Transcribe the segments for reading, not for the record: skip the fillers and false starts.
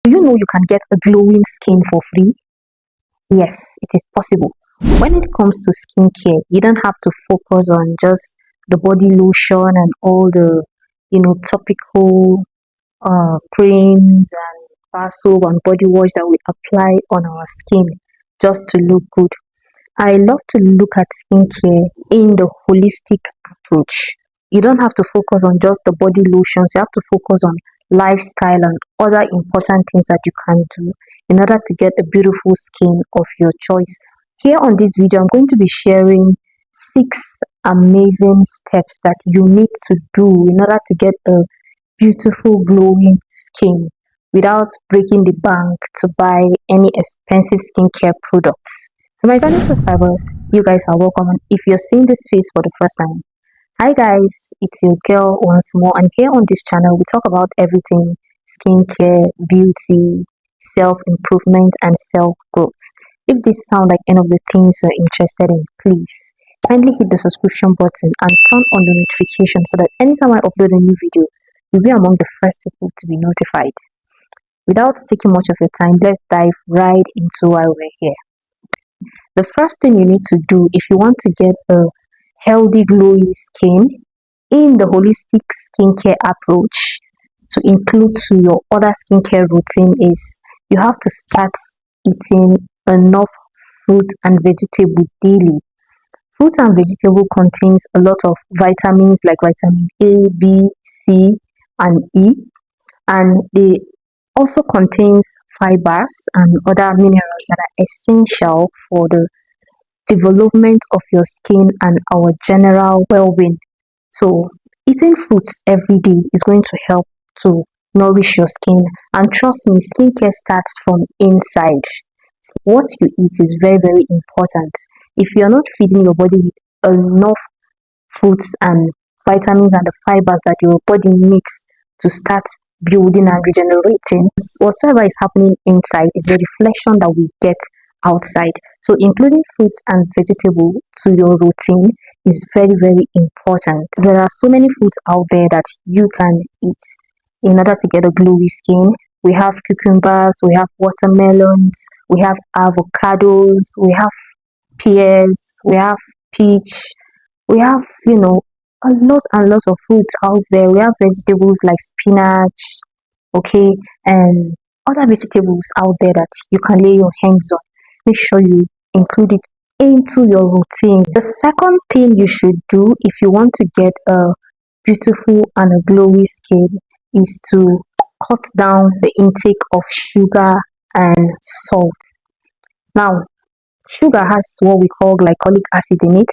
Do you know you can get a glowing skin for free? Yes, it is possible. When it comes to skincare, you don't have to focus on just the body lotion and all the, topical creams and bar soap and body wash that we apply on our skin just to look good. I love to look at skincare in the holistic approach. You don't have to focus on just the body lotions, you have to focus on lifestyle and other important things that you can do in order to get a beautiful skin of your choice. Here on this video, I'm going to be sharing 6 amazing steps that you need to do in order to get a beautiful glowing skin without breaking the bank to buy any expensive skincare products. To my channel subscribers, you guys are welcome, and if you're seeing this face for the first time, hi guys, it's your girl once more, and here on this channel we talk about everything skincare, beauty, self-improvement and self-growth. If this sounds like any of the things you're interested in, please kindly hit the subscription button and turn on the notification so that anytime I upload a new video, you'll be among the first people to be notified. Without taking much of your time, let's dive right into why we're here. The first thing you need to do if you want to get a healthy glowy skin in the holistic skincare approach to include to your other skincare routine is you have to start eating enough fruits and vegetables daily. Fruit and vegetable contains a lot of vitamins like vitamin A, B, C, and E, and they also contains fibers and other minerals that are essential for the development of your skin and our general well-being. So eating fruits every day is going to help to nourish your skin, and trust me, skincare starts from inside. What you eat is very important. If you're not feeding your body with enough fruits and vitamins and the fibers that your body needs to start building and regenerating, whatsoever is happening inside is the reflection that we get outside. So including fruits and vegetables to your routine is very important. There are so many foods out there that you can eat in order to get a glowy skin. We have cucumbers, we have watermelons, we have avocados, we have pears, we have peach, we have a lot and lots of fruits out there. We have vegetables like spinach, okay, and other vegetables out there that you can lay your hands on. Make sure you include it into your routine. The second thing you should do if you want to get a beautiful and a glowy skin is to cut down the intake of sugar and salt. Now, sugar has what we call glycolic acid in it.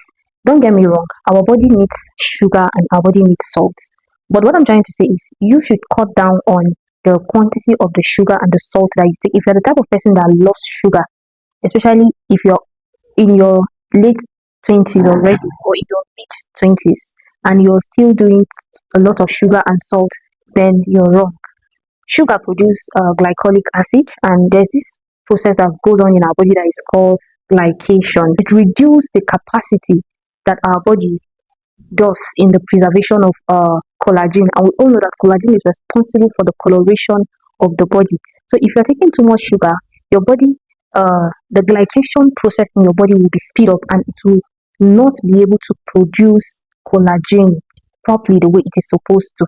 Don't get me wrong, our body needs sugar and our body needs salt. But what I'm trying to say is you should cut down on the quantity of the sugar and the salt that you take. If you're the type of person that loves sugar, especially if you're in your late 20s already or in your mid 20s and you're still doing a lot of sugar and salt, then you're wrong. Sugar produces glycolic acid, and there's this process that goes on in our body that is called glycation. It reduces the capacity that our body does in the preservation of collagen, and we all know that collagen is responsible for the coloration of the body. So if you're taking too much sugar, your body, the glycation process in your body will be speed up, and it will not be able to produce collagen properly the way it is supposed to.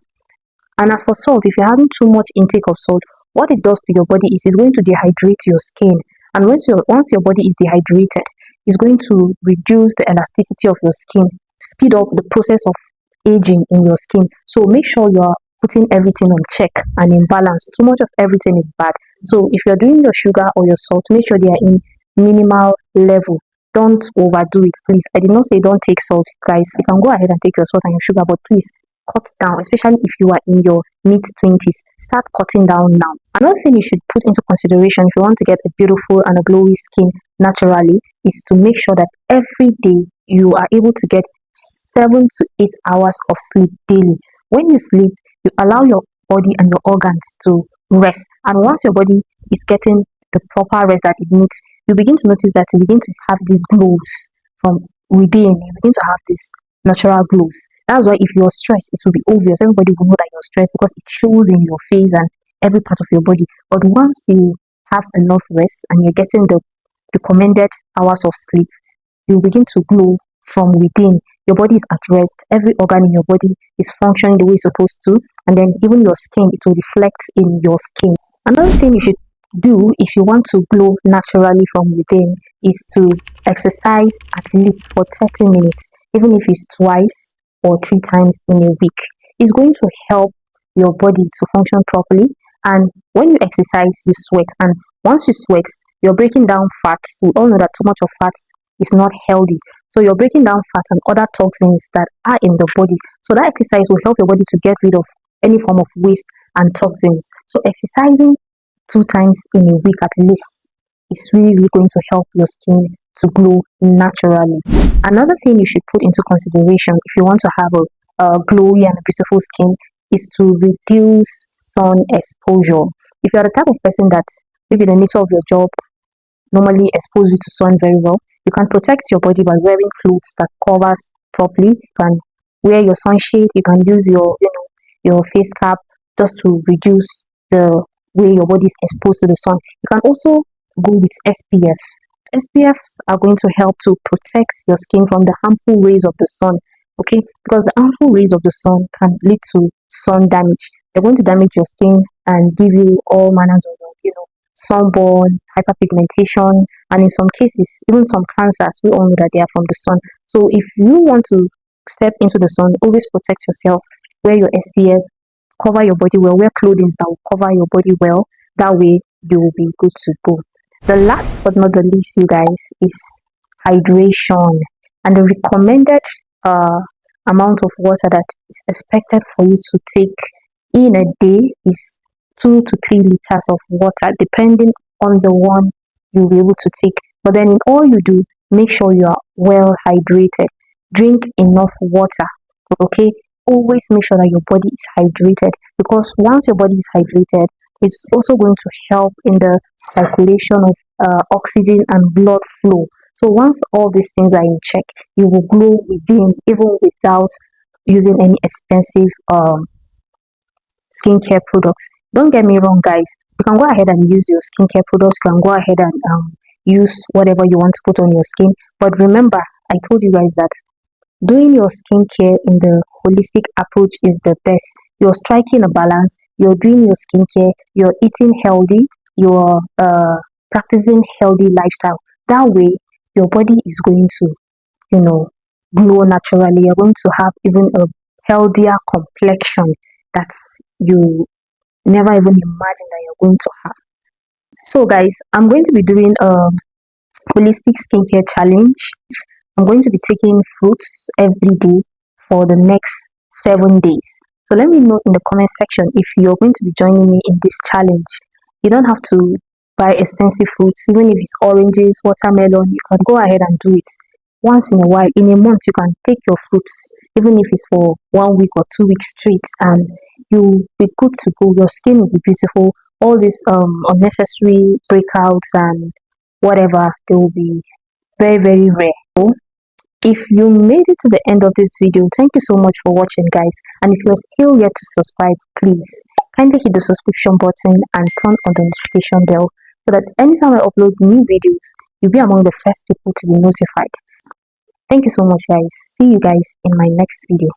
And as for salt, if you're having too much intake of salt, what it does to your body is it's going to dehydrate your skin, and once your body is dehydrated, it's going to reduce the elasticity of your skin, speed up the process of aging in your skin. So make sure you are putting everything on check and in balance. Too much of everything is bad. So if you're doing your sugar or your salt, make sure they are in minimal level. Don't overdo it, please. I did not say don't take salt, guys. You can go ahead and take your salt and your sugar, but please cut down, especially if you are in your mid 20s. Start cutting down now. Another thing you should put into consideration if you want to get a beautiful and a glowy skin naturally is to make sure that every day you are able to get 7 to 8 hours of sleep daily. When you sleep, you allow your body and your organs to rest, and once your body is getting the proper rest that it needs, you begin to notice that you begin to have these glows from within. You begin to have these natural glows. That's why if you're stressed, it will be obvious. Everybody will know that you're stressed because it shows in your face and every part of your body. But once you have enough rest and you're getting the recommended hours of sleep, you begin to glow from within. Your body is at rest. Every organ in your body is functioning the way it's supposed to. And then even your skin, it will reflect in your skin. Another thing you should do if you want to glow naturally from within is to exercise at least for 30 minutes, even if it's twice or 3 times in a week. It's going to help your body to function properly. And when you exercise, you sweat. And once you sweat, you're breaking down fats. We all know that too much of fats is not healthy. So you're breaking down fats and other toxins that are in the body. So that exercise will help your body to get rid of any form of waste and toxins. So exercising 2 times in a week at least is really going to help your skin to glow naturally. Another thing you should put into consideration if you want to have a glowy and beautiful skin is to reduce sun exposure. If you are the type of person that maybe the nature of your job normally expose you to sun very well, you can protect your body by wearing clothes that covers properly. You can wear your sunshade. You can use your face cap just to reduce the way your body is exposed to the sun. You can also go with SPF. SPFs are going to help to protect your skin from the harmful rays of the sun. Okay, because the harmful rays of the sun can lead to sun damage. They're going to damage your skin and give you all manners of sunburn, hyperpigmentation, and in some cases, even some cancers. We all know that they are from the sun. So if you want to step into the sun, always protect yourself. Wear your SPF, cover your body well, wear clothing that will cover your body well. That way, you will be good to go. The last but not the least, you guys, is hydration. And the recommended amount of water that is expected for you to take in a day is 2 to 3 liters of water, depending on the one you'll be able to take. But then in all you do, make sure you are well hydrated. Drink enough water, okay? Always make sure that your body is hydrated, because once your body is hydrated, it's also going to help in the circulation of oxygen and blood flow. So once all these things are in check, you will glow within, even without using any expensive skincare products. Don't get me wrong, guys. You can go ahead and use your skincare products. You can go ahead and use whatever you want to put on your skin. But remember, I told you guys that doing your skincare in the holistic approach is the best. You're striking a balance. You're doing your skincare. You're eating healthy. You're practicing healthy lifestyle. That way, your body is going to, glow naturally. You're going to have even a healthier complexion that you never even imagine that you're going to have. So guys, I'm going to be doing a holistic skincare challenge. I'm going to be taking fruits every day for the next 7 days. So let me know in the comment section if you're going to be joining me in this challenge. You don't have to buy expensive fruits, even if it's oranges, watermelon. You can go ahead and do it once in a while. In a month, you can take your fruits, even if it's for 1 week or 2 weeks straight, and you'll be good to go. Your skin will be beautiful. All these unnecessary breakouts and whatever, they will be very, very rare. So if you made it to the end of this video, thank you so much for watching, guys. And if you're still yet to subscribe, please kindly hit the subscription button and turn on the notification bell so that anytime I upload new videos, you'll be among the first people to be notified. Thank you so much, guys. See you guys in my next video.